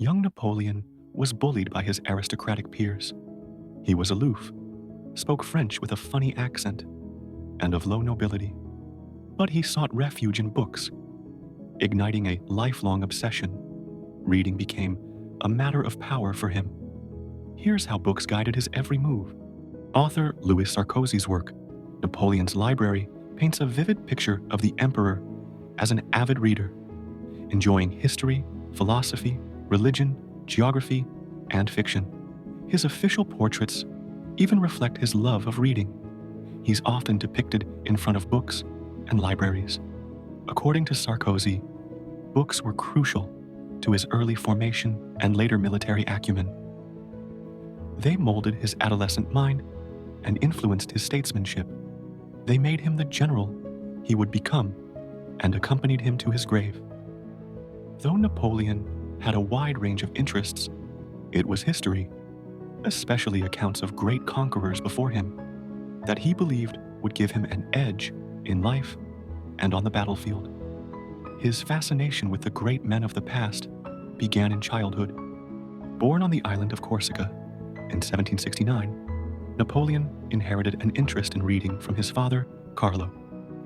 Young Napoleon was bullied by his aristocratic peers. He was aloof, spoke French with a funny accent, and of low nobility. But he sought refuge in books, igniting a lifelong obsession. Reading became a matter of power for him. Here's how books guided his every move. Author Louis Sarkozy's work, Napoleon's Library, paints a vivid picture of the emperor as an avid reader, enjoying history, philosophy, religion, geography, and fiction. His official portraits even reflect his love of reading. He's often depicted in front of books and libraries. According to Sarkozy, books were crucial to his early formation and later military acumen. They molded his adolescent mind and influenced his statesmanship. They made him the general he would become and accompanied him to his grave. Though Napoleon had a wide range of interests, it was history, especially accounts of great conquerors before him, that he believed would give him an edge in life and on the battlefield. His fascination with the great men of the past began in childhood. Born on the island of Corsica in 1769, Napoleon inherited an interest in reading from his father, Carlo,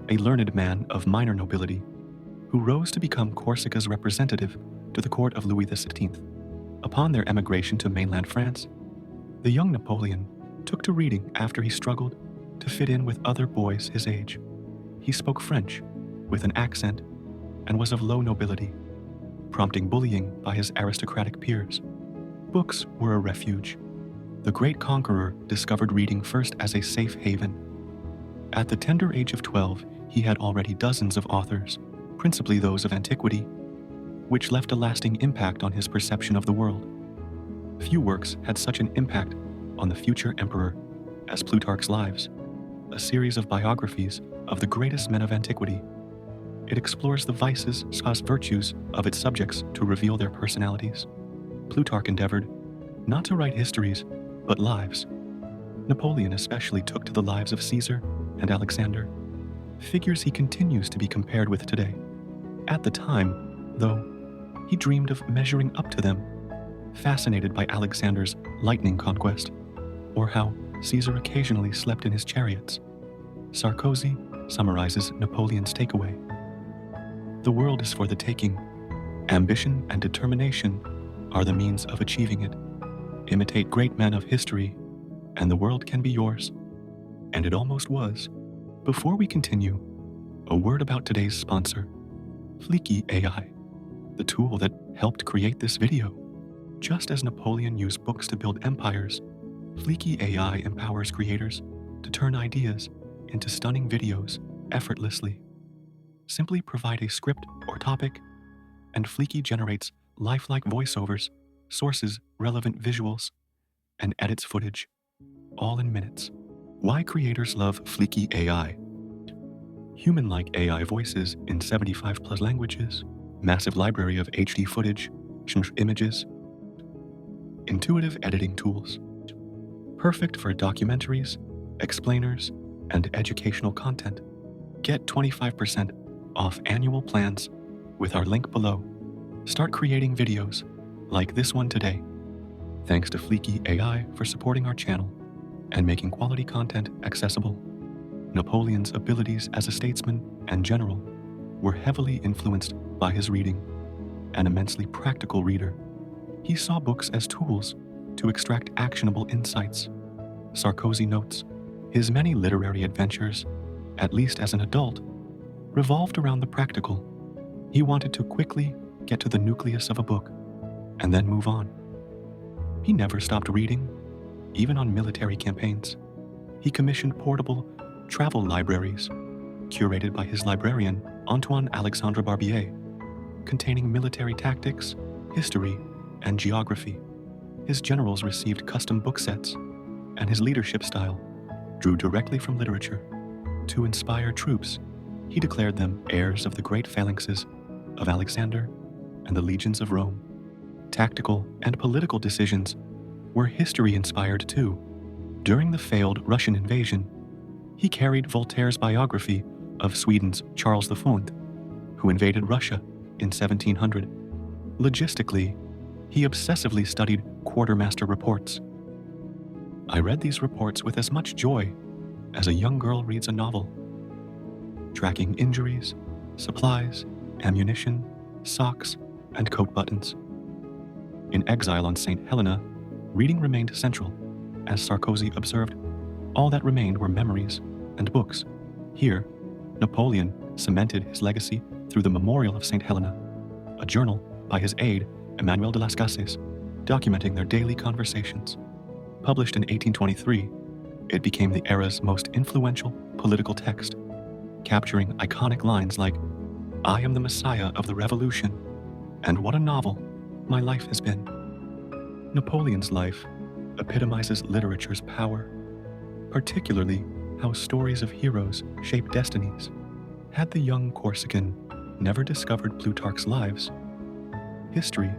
a learned man of minor nobility, who rose to become Corsica's representative to the court of Louis XVI. Upon their emigration to mainland France, the young Napoleon took to reading after he struggled to fit in with other boys his age. He spoke French with an accent and was of low nobility, prompting bullying by his aristocratic peers. Books were a refuge. The great conqueror discovered reading first as a safe haven. At the tender age of 12, he had already dozens of authors, principally those of antiquity, which left a lasting impact on his perception of the world. Few works had such an impact on the future emperor as Plutarch's Lives, a series of biographies of the greatest men of antiquity. It explores the vices / virtues of its subjects to reveal their personalities. Plutarch endeavored not to write histories, but lives. Napoleon especially took to the lives of Caesar and Alexander, figures he continues to be compared with today. At the time, though, he dreamed of measuring up to them, fascinated by Alexander's lightning conquest, or how Caesar occasionally slept in his chariots. Sarkozy summarizes Napoleon's takeaway. The world is for the taking. Ambition and determination are the means of achieving it. Imitate great men of history, and the world can be yours. And it almost was. Before we continue, a word about today's sponsor, Fleeky AI, the tool that helped create this video. Just as Napoleon used books to build empires, Fleeky AI empowers creators to turn ideas into stunning videos effortlessly. Simply provide a script or topic, and Fleeky generates lifelike voiceovers, sources relevant visuals, and edits footage, all in minutes. Why creators love Fleeky AI? Human-like AI voices in 75+ languages, massive library of HD footage, images, intuitive editing tools. Perfect for documentaries, explainers, and educational content. Get 25% off annual plans with our link below. Start creating videos like this one today. Thanks to Fleeky AI for supporting our channel and making quality content accessible. Napoleon's abilities as a statesman and general were heavily influenced by his reading. An immensely practical reader, he saw books as tools to extract actionable insights. Sarkozy notes, his many literary adventures, at least as an adult, revolved around the practical. He wanted to quickly get to the nucleus of a book and then move on. He never stopped reading, even on military campaigns. He commissioned portable travel libraries, curated by his librarian Antoine Alexandre Barbier, containing military tactics, history, and geography. His generals received custom book sets, and his leadership style drew directly from literature. To inspire troops, he declared them heirs of the great phalanxes of Alexander and the legions of Rome. Tactical and political decisions were history-inspired too. During the failed Russian invasion, he carried Voltaire's biography of Sweden's Charles V, who invaded Russia in 1700. Logistically, He obsessively studied quartermaster reports. I read these reports with as much joy as a young girl reads a novel, tracking injuries, supplies, ammunition, socks, and coat buttons. In exile on St. Helena, reading remained central. As Sarkozy observed, all that remained were memories and books. Here, Napoleon cemented his legacy through the Memorial of St. Helena, a journal by his aide, Emmanuel de las Cases, documenting their daily conversations. Published in 1823, it became the era's most influential political text, capturing iconic lines like, "I am the Messiah of the Revolution, and what a novel my life has been." Napoleon's life epitomizes literature's power, particularly how stories of heroes shape destinies. Had the young Corsican never discovered Plutarch's Lives, history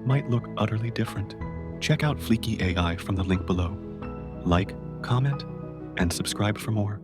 might look utterly different. Check out Fleeky AI from the link below. Like, comment, and subscribe for more.